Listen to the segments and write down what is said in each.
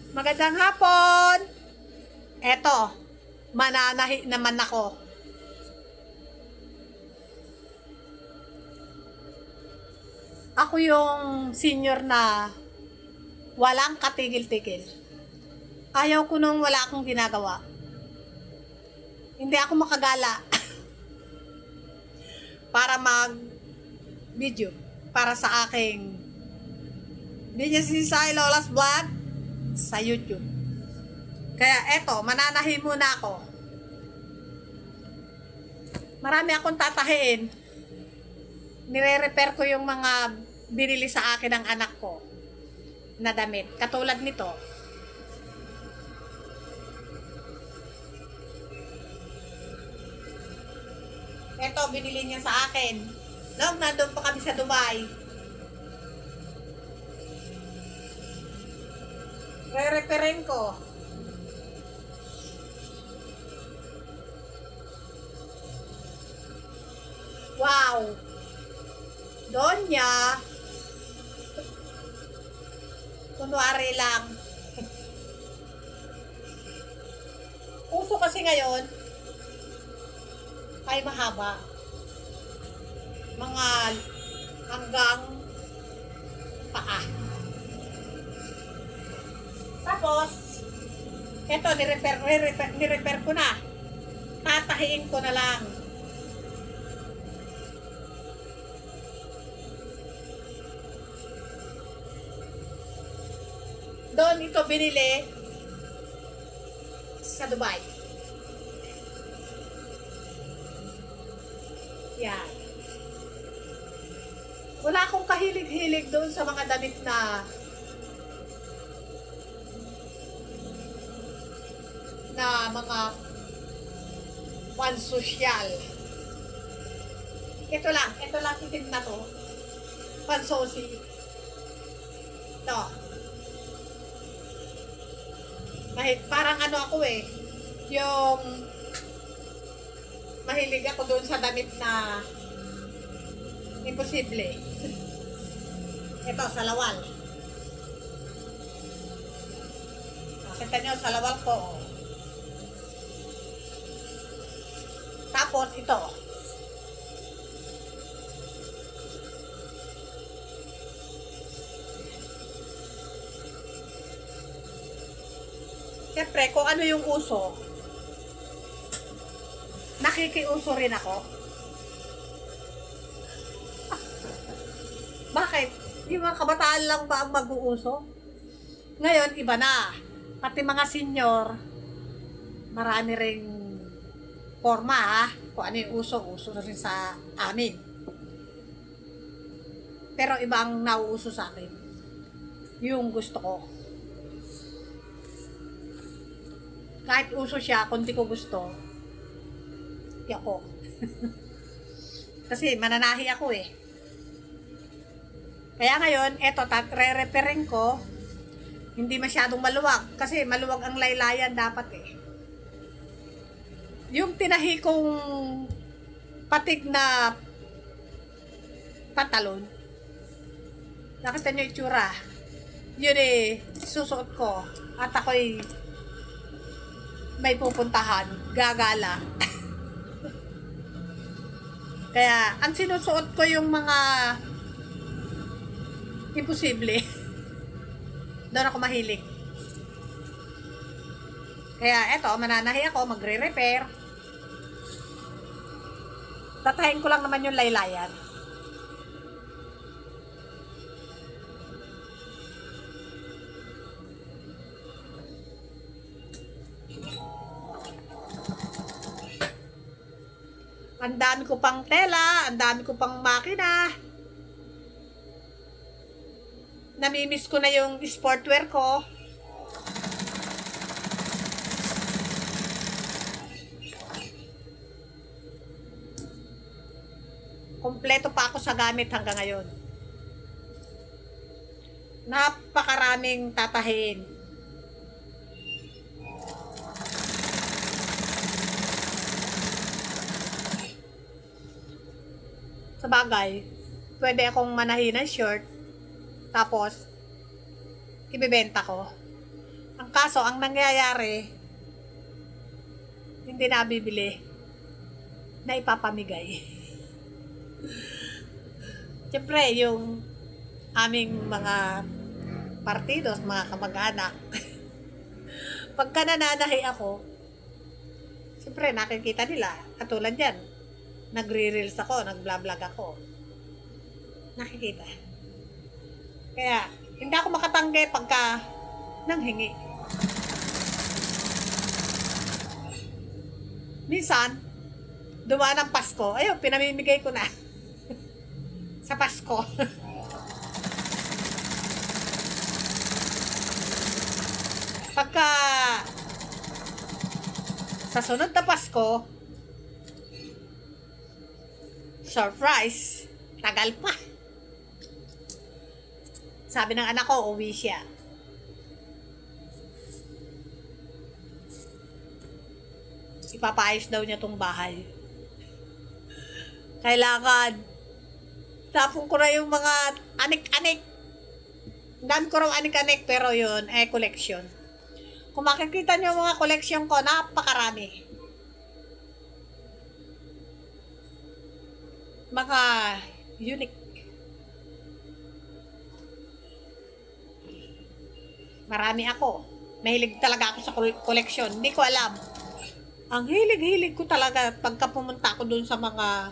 Magandang hapon! Eto, mananahi naman ako. Ako yung senior na walang katigil-tigil. Ayaw ko nung wala akong ginagawa. Hindi ako makagala para mag-video para sa aking Binya Sisay Lola's Vlog sa YouTube. Kaya eto, mananahi muna ako. Marami akong tatahiin. Nire-repair ko yung mga binili sa akin ng anak ko na damit. Katulad nito. Eto, binili niya sa akin. Nung nandun pa kami sa Dubai. Re-repairin ko. Wow! Donya! Kunwari lang. Uso kasi ngayon ay mahaba. Mga hanggang paa. Tapos, eto, nirepair ko na. Tatahiin ko na lang. Doon ito binili sa Dubai. Yan. Wala akong kahilig-hilig doon sa mga damit na mga pansosyal. Ito lang itim na to. Pansosi. Ito. Parang ano ako yung mahilig ako doon sa damit na imposible. Ito, salawal. Kita nyo, salawal ko. Tapos, ito. Siyempre, kung ano yung uso, nakikiuso rin ako. Bakit? Yung mga kabataan lang ba ang mag-uuso? Ngayon, iba na. Pati mga senior, marami ring forma kung ano yung uso rin sa amin. Pero iba ang nauuso sa akin. Yung gusto ko. Kahit uso siya, kung di ko gusto, di ako. Kasi mananahi ako Kaya ngayon, eto, re-repairing ko. Hindi masyadong maluwag. Kasi maluwag ang laylayan dapat Yung tinahi kong patig na pantalon. Nakita nyo itsura. Yun susuot ko. At ako'y may pupuntahan. Gagala. Kaya, ang sinusuot ko yung mga imposible. Doon ako mahilig. Kaya, eto, mananahi ako, magre-repair. Tatahin ko lang naman yung laylayan. Ang dami ko pang tela, ang dami ko pang makina. Namimiss ko na yung sportwear ko. Kompleto pa ako sa gamit hanggang ngayon. Napakaraming tatahin. Sa bagay, pwede akong manahin ng short, tapos ibebenta ko. Ang kaso, ang nangyayari, hindi na bibili, na ipapamigay. Siyempre, yung aming mga partidos, mga kamag-anak, pagka nananahi ako, siyempre, nakikita nila, katulad yan, nagre-reels ako, nag-vlog ako, nakikita. Kaya, hindi ako makatanggi pagka nanghingi. Minsan, dumaan ang Pasko, ayun, pinamimigay ko na. Sa Pasko. Pagka sa sunod na Pasko, surprise, tagal pa. Sabi ng anak ko, uwi siya. Ipapaayos daw niya tong bahay. Kailangan tapon ko na yung mga anik-anik. Dami ko raw anik-anik, pero yun, collection. Kung makikita niyo mga collection ko, napakarami. Mga unique. Marami ako. Mahilig talaga ako sa collection. Hindi ko alam. Ang hilig-hilig ko talaga pagka pumunta ako dun sa mga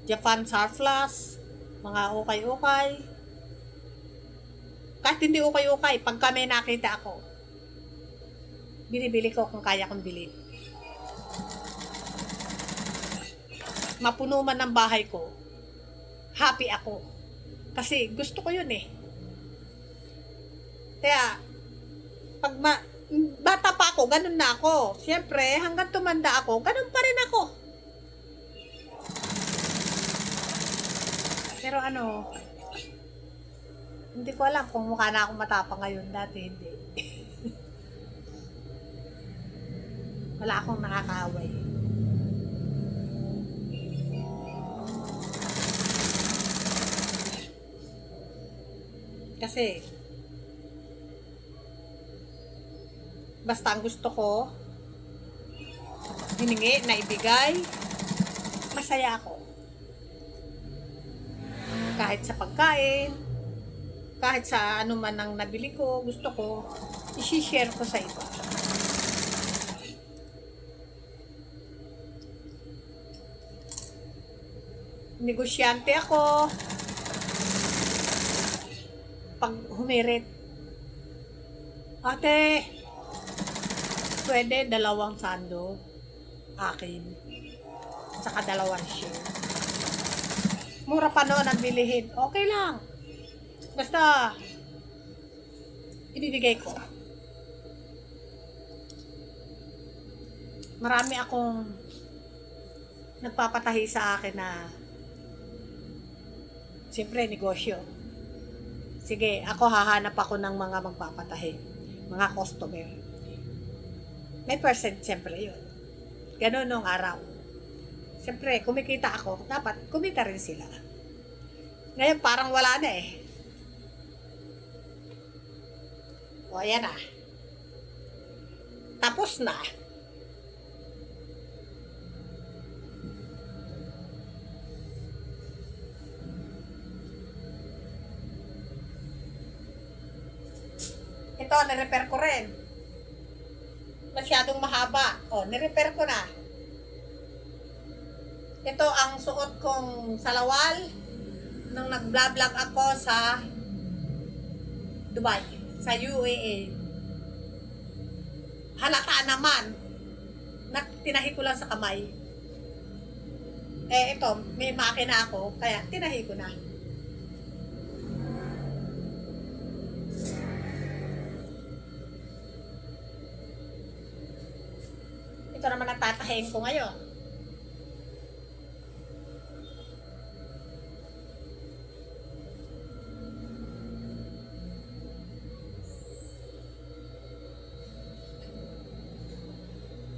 Japan surplus, mga ukay-ukay. Kahit hindi ukay-ukay, pagka may nakita ako, binibili ko kung kaya kong bilhin. Mapuno man ang bahay ko, happy ako. Kasi gusto ko yun eh. Kaya, pag bata pa ako, ganun na ako. Siyempre, hanggang tumanda ako, ganun pa rin ako. Pero ano, hindi ko alam kung mukha na akong matapang ngayon. Dati hindi. Wala akong nakakaaway. Kasi, basta ang gusto ko, hiningi, naibigay, masaya ako. Kahit sa pagkain, kahit sa ano man ang nabili ko, gusto ko, i-share ko sa iba. Negosyante ako. Pag humirit, ate, pwede 2 sando, akin, saka 2 share. Mura pa noon ang bilihin. Okay lang. Basta, ibibigay ko. Marami akong nagpapatahi sa akin na siyempre, negosyo. Sige, ako hahanap ako ng mga magpapatahi. Mga customer. May percent, siyempre yun. Ganun nung araw. Siyempre, kumikita ako, dapat kumita rin sila. Ngayon, parang wala na eh. O, ayan na. Tapos na. Ito, nirepair ko rin. Masyadong mahaba. O, nirepair ko na. Ito ang suot kong salawal nung nag-vlog ako sa Dubai, sa UAE. Halata naman na tinahi ko lang sa kamay. Ito, may makina ako, kaya tinahi ko na. Ito naman ang tatahiin ko ngayon.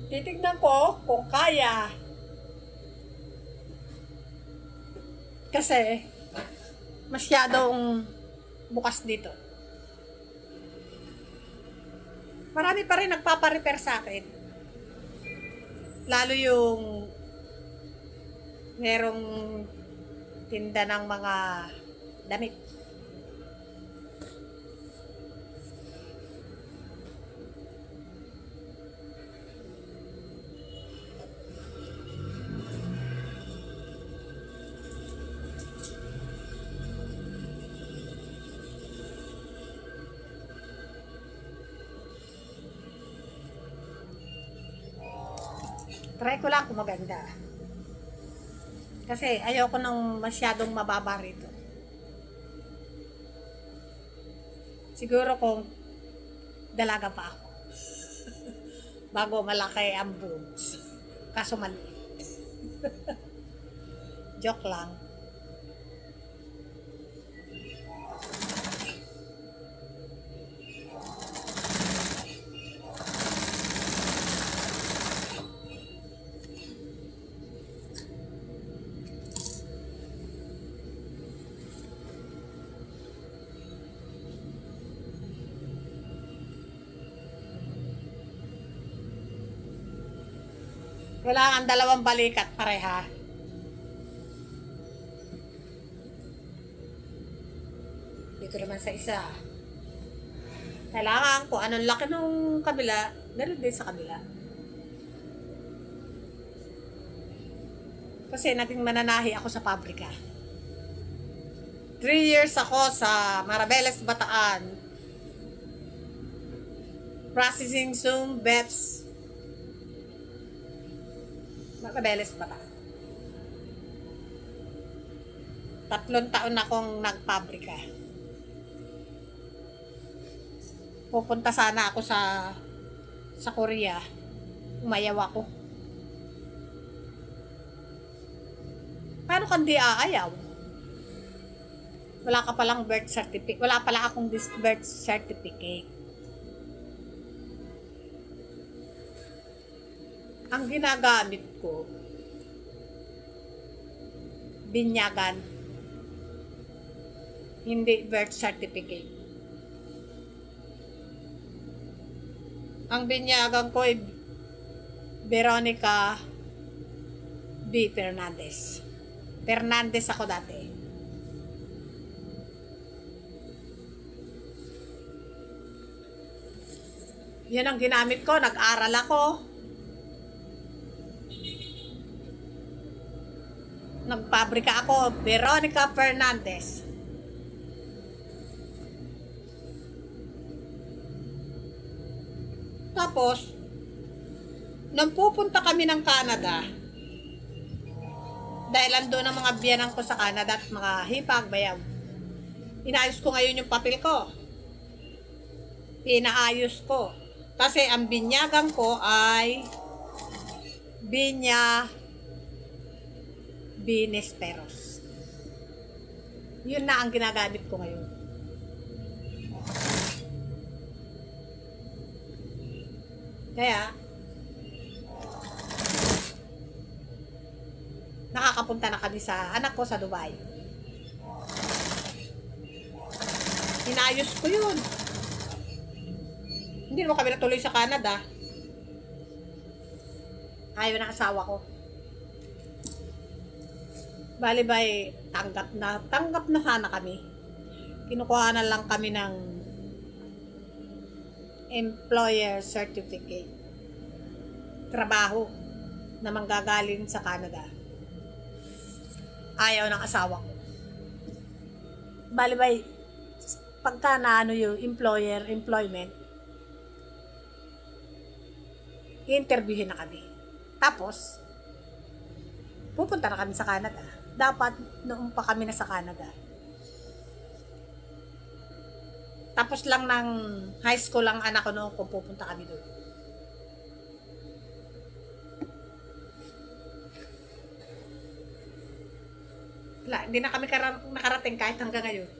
Titignan ko kung kaya. Kasi, masyadong bukas dito. Marami pa rin nagpapa-repair sa akin. Lalo yung merong tinda ng mga damit. Try ko lang kung maganda. Kasi ayoko nang masyadong mababa rito. Siguro kung dalaga pa ako. Bago malaki ang boobs. Kaso maliit. Joke lang. Wala ang dalawang balikat pareha. Dito naman sa isa. Kailangan kung anong laki nung kabila, meron din sa kabila. Kasi naging mananahi ako sa pabrika. 3 years ako sa Marabeles, Bataan. Processing Zoom, Bets, Marabeles, Bataan. 3 taon akong nagpabrika. Pupunta sana ako sa Korea. Umayaw ako. Paano kung di aayaw? Wala ka palang birth certificate. Wala pala akong birth certificate. Ang ginagamit ko, binyagan. Hindi birth certificate. Ang binyagan ko ay Veronica B. Fernandez. Fernandez ako dati. Yan ang ginamit ko. Nag-aral ako. Nagpabrika ako. Veronica Fernandez. Tapos, nang pupunta kami ng Canada, dahil ando ng mga biyanan ko sa Canada at mga hipag, bayaw, inaayos ko ngayon yung papel ko. Pinaayos ko. Kasi ang binyagan ko ay Binya Binesperos. Yun na ang ginagamit ko ngayon. Kaya, nakakapunta na kami sa anak ko sa Dubai. Inayos ko yun. Hindi naman kami natuloy sa Canada. Ayaw ng asawa ko. Bali-bali, tanggap na sana kami. Kinukuha na lang kami ng employer certificate. Trabaho na manggagaling sa Canada. Ayaw ng asawa ko. Bali-bali, pagka na ano yung employment, i-interviewin na kami. Tapos, pupunta na kami sa Canada. Dapat noon pa kami na sa Canada. Tapos lang ng high school lang anak ko noon kung pupunta kami doon. Wala, hindi na kami nakarating kahit hanggang ngayon.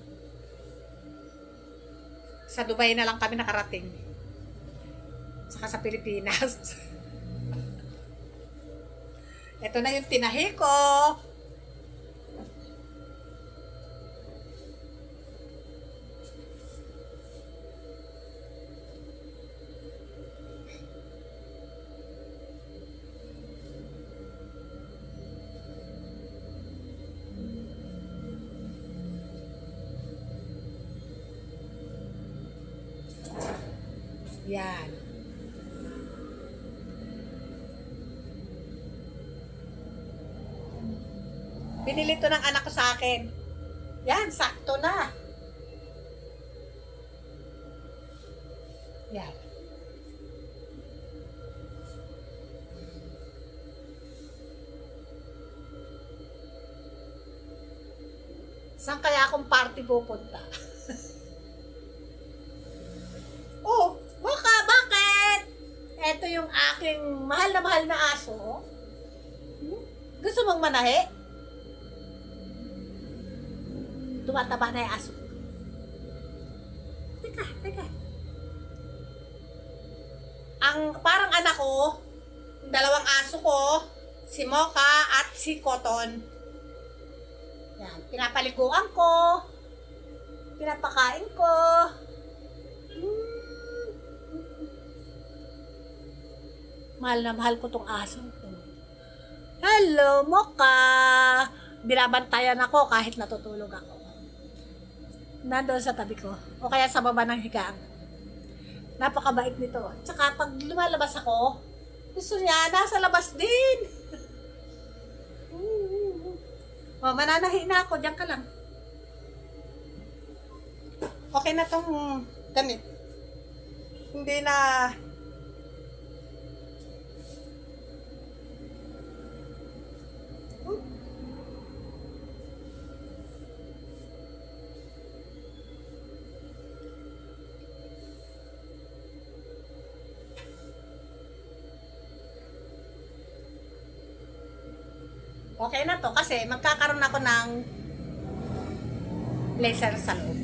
Sa Dubai na lang kami nakarating. Saka sa Pilipinas. Ito na yung tinahi ko. Yan. Binili to ng anak ko sa akin. Yan, sakto na. Yan. Saan kaya akong party pupunta? Oh, bakit? Ito yung aking mahal na aso. Gusto mong manahi? Tumataba na yung aso. Teka. Ang parang anak ko, dalawang aso ko, si Mocha at si Cotton. Yan, pinapaliguan ko, pinapakain ko. Mahal na mahal ko tong aso to. Hello, Mocha! Binabantayan ako kahit natutulog ako. Nandoon sa tabi ko, o kaya sa baba ng higaan. Napakabait nito. Tsaka pag lumalabas ako, gusto niya, nasa labas din. O, mananahi na ako. Diyan ka lang. Okay na tong damit. Hindi na... Okay na to kasi magkakaroon ako ng laser sa loob.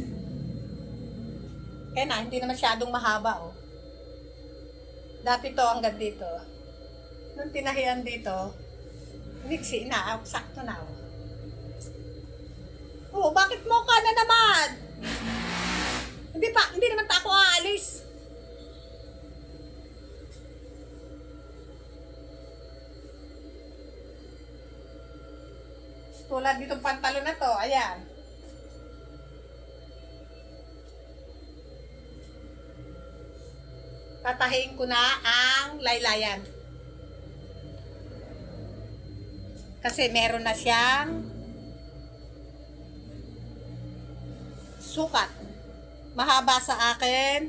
Kaya na, hindi na masyadong mahaba, oh. Dati to hanggang dito. Nung tinahian dito, niksi na, sakto na, oh. Oh, bakit mo ka na naman? Hindi naman ako aalis. Tulad ditong pantalon na to, ayan. Tatahiin ko na ang laylayan. Kasi meron na siyang sukat. Mahaba sa akin,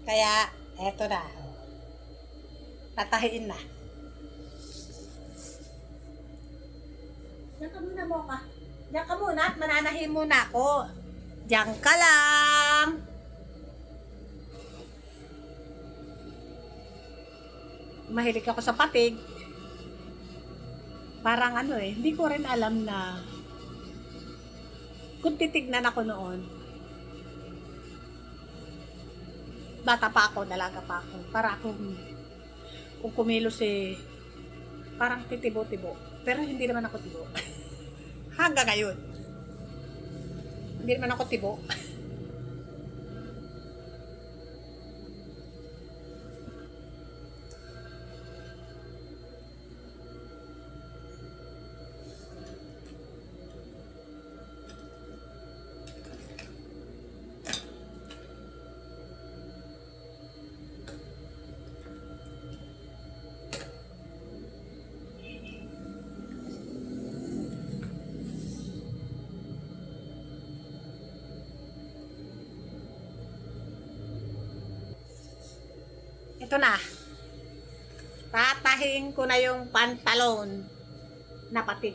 kaya eto na. Tatahiin na. Diyan ka muna, Mocha. Diyan ka muna at mananahin muna ako. Diyan ka lang. Mahilig ako sa patig. Parang hindi ko rin alam na kung titignan ako noon. Bata pa ako, dalaga pa ako. Para akong kung kumilos parang titibo-tibo. Pero hindi naman ako tibo. Hanggang ngayon. Hindi naman ako tibo. Ito na. Tatahiin ko na yung pantalon na patig.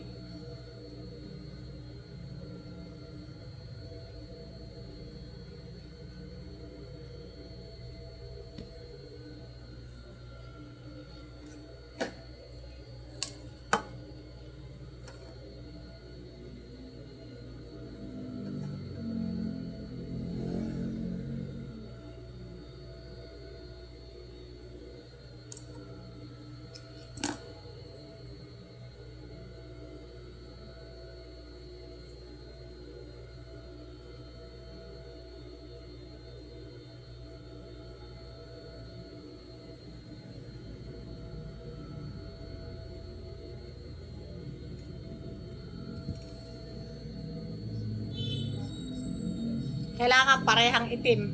Kailangan parehang itim.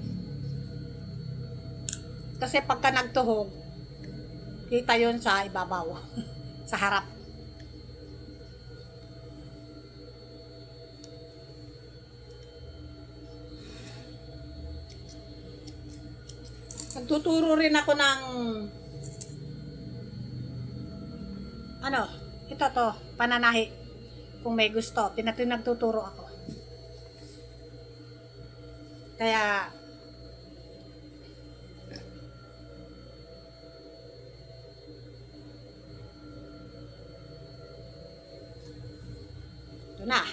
Kasi pagka nagtuhog, kita yon sa ibabaw, sa harap. Nagtuturo rin ako ng ano, ito to, pananahi. Kung may gusto, nagtuturo ako. Kaya ito na.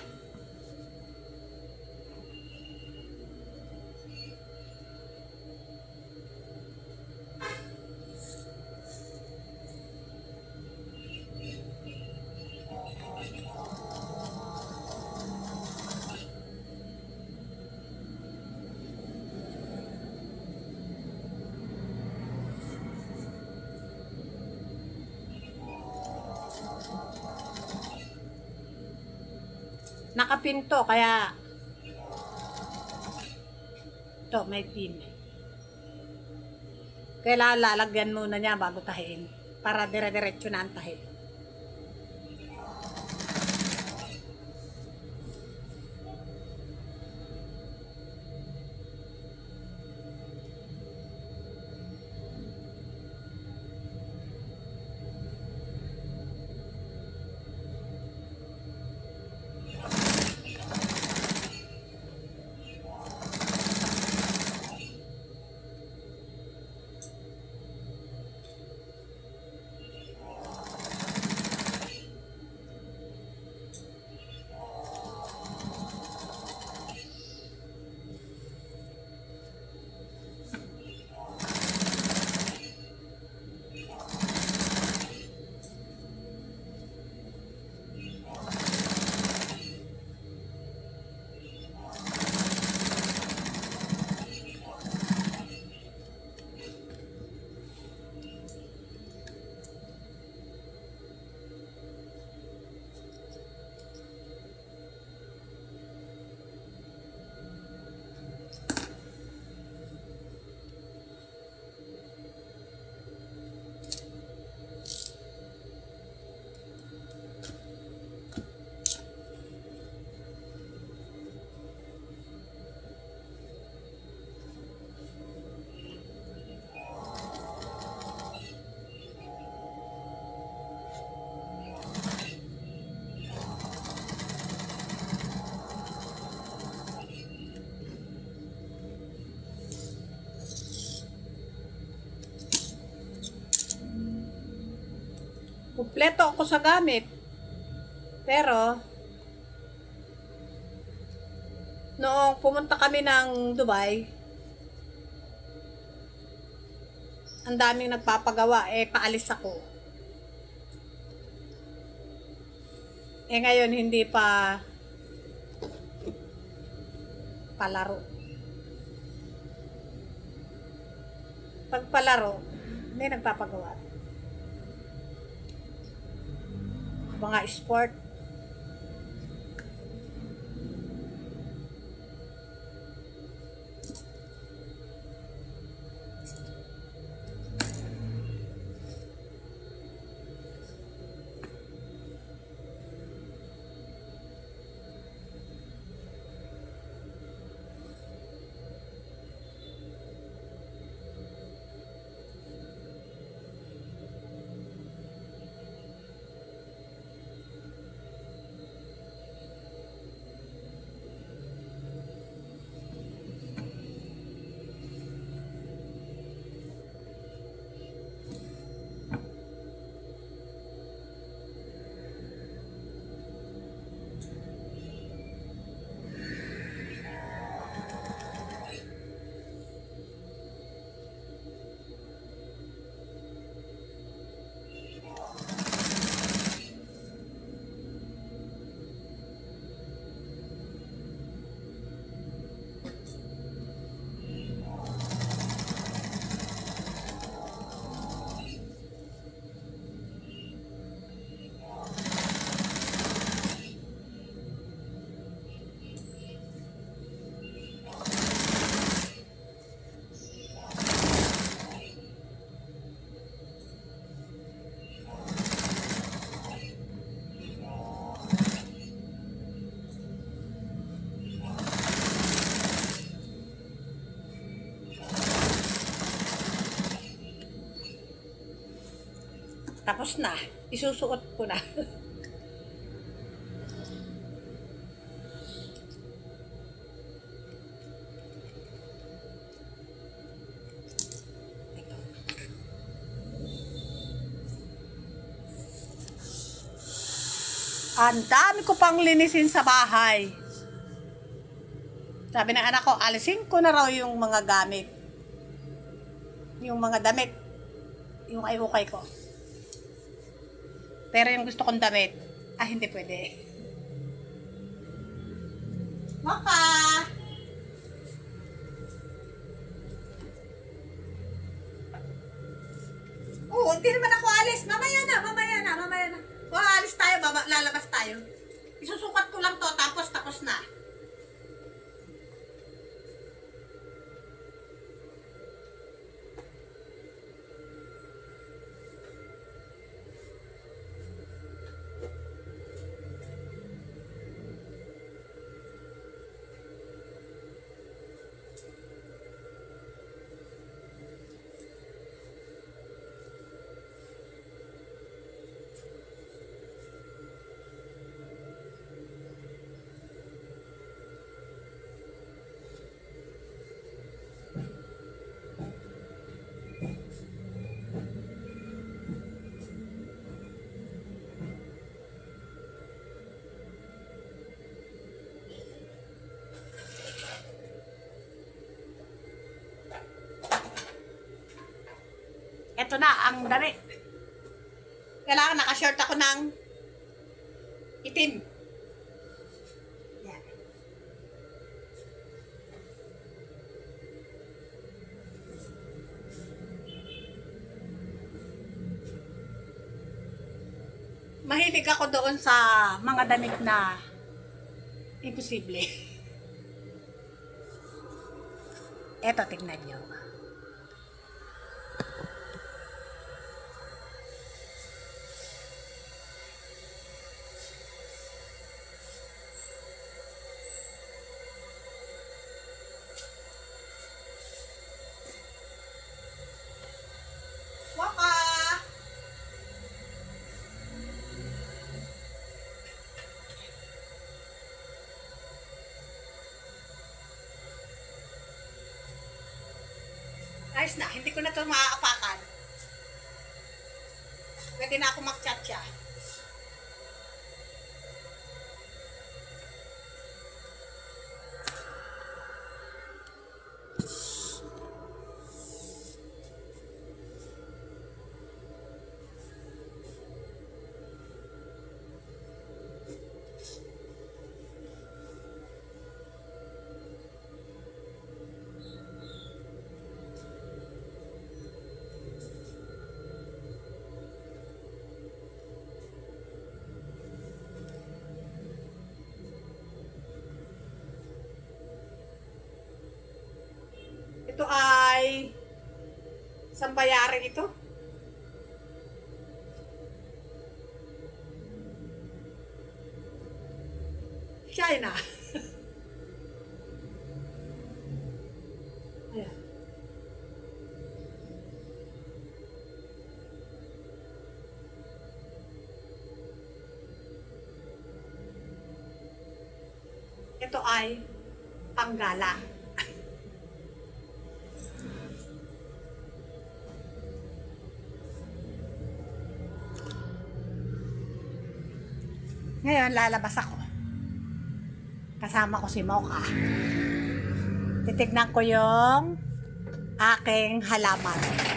Nakapinto, kaya ito, may pin. Kailangan lalagyan muna niya bago tahiin para dire-diretso na ang tahi. Kumpleto ako sa gamit. Pero, noong pumunta kami ng Dubai, ang daming nagpapagawa, paalis ako. Ngayon, hindi pa palaro. Pag palaro, may nagpapagawa. Mga sport. Tapos na. Isusuot ko na. Ang dami ko pang linisin sa bahay. Sabi ng anak ko, alisin ko na raw yung mga gamit. Yung mga damit. Yung ay-ukay ko. Pero yung gusto kong damit, hindi pwede. Maka! Oo, hindi naman ako alis. Mamaya na. O, alis tayo, lalabas tayo. Isusukat ko lang to, tapos na. Ito na ang damit. Kailangan naka-short ako ng itim. Yan. Mahilig ako doon sa mga damit na imposible. Eto, tignan nyo. Waka! Ayos na, hindi ko na ito maaapakan. Pwede na ako mag-chat-chat. Ito ay isang bayaran ito. China. Ayan. Ito ay panggala. Ngayon, lalabas ako. Kasama ko si Mocha. Titignan ko yung aking halaman.